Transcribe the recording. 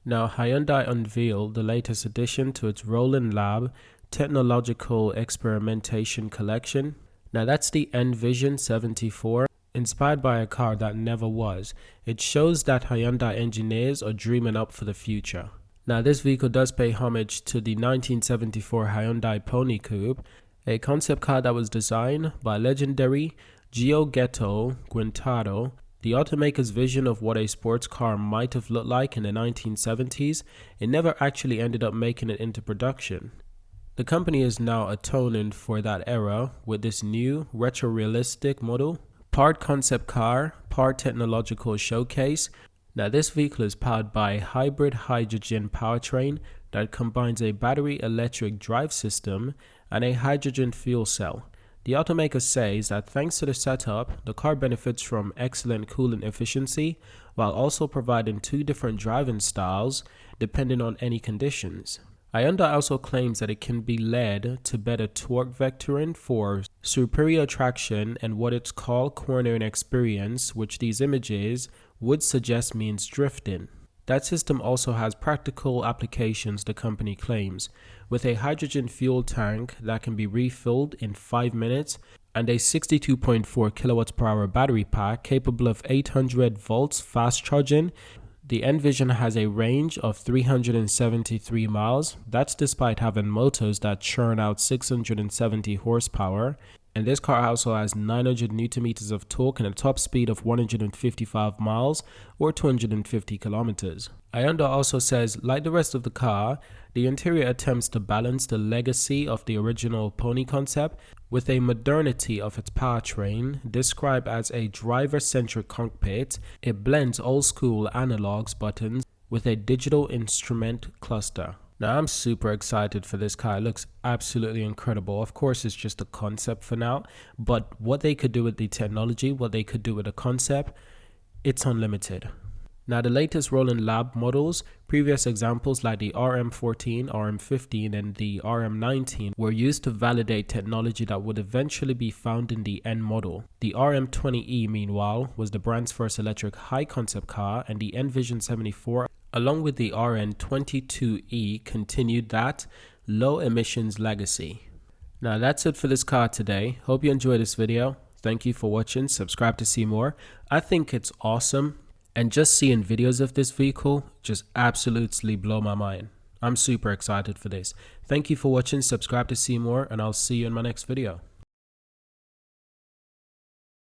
Now, Hyundai unveiled the latest addition to its Roland Lab Technological Experimentation Collection. Now, that's the Envision 74, inspired by a car that never was. It shows that Hyundai engineers are dreaming up for the future. Now, this vehicle does pay homage to the 1974 Hyundai Pony Coupe, a concept car that was designed by legendary Giorgetto Guintado. The automaker's vision of what a sports car might have looked like in the 1970s, it never actually ended up making it into production. The company is now atoning for that era with this new retro-realistic model, part concept car, part technological showcase. Now, this vehicle is powered by a hybrid hydrogen powertrain that combines a battery electric drive system and a hydrogen fuel cell. The automaker says that thanks to the setup, the car benefits from excellent cooling efficiency while also providing two different driving styles depending on any conditions. Hyundai also claims that it can be led to better torque vectoring for superior traction and what it's called cornering experience, which these images would suggest means drifting. That system also has practical applications, the company claims, with a hydrogen fuel tank that can be refilled in 5 minutes and a 62.4 kilowatts per hour battery pack capable of 800 volts fast charging. The Envision has a range of 373 miles. That's despite having motors that churn out 670 horsepower. And this car also has 900 Newton meters of torque and a top speed of 155 miles or 250 kilometers. Hyundai also says, like the rest of the car, the interior attempts to balance the legacy of the original Pony concept with a modernity of its powertrain. Described as a driver-centric cockpit, it blends old-school analogs buttons with a digital instrument cluster. Now, I'm super excited for this car. It looks absolutely incredible. Of course, it's just a concept for now, but what they could do with the technology, what they could do with the concept, it's unlimited. Now, the latest Roland Lab models, previous examples like the RM14, RM15, and the RM19 were used to validate technology that would eventually be found in the end model. The RM20E, meanwhile, was the brand's first electric high-concept car, and the Envision 74 along with the RN22E continued that low emissions legacy. Now, that's it for this car today. Hope you enjoyed this video. Thank you for watching. Subscribe to see more. I think it's awesome, and just seeing videos of this vehicle just absolutely blow my mind. I'm super excited for this. Thank you for watching. Subscribe to see more, and I'll see you in my next video.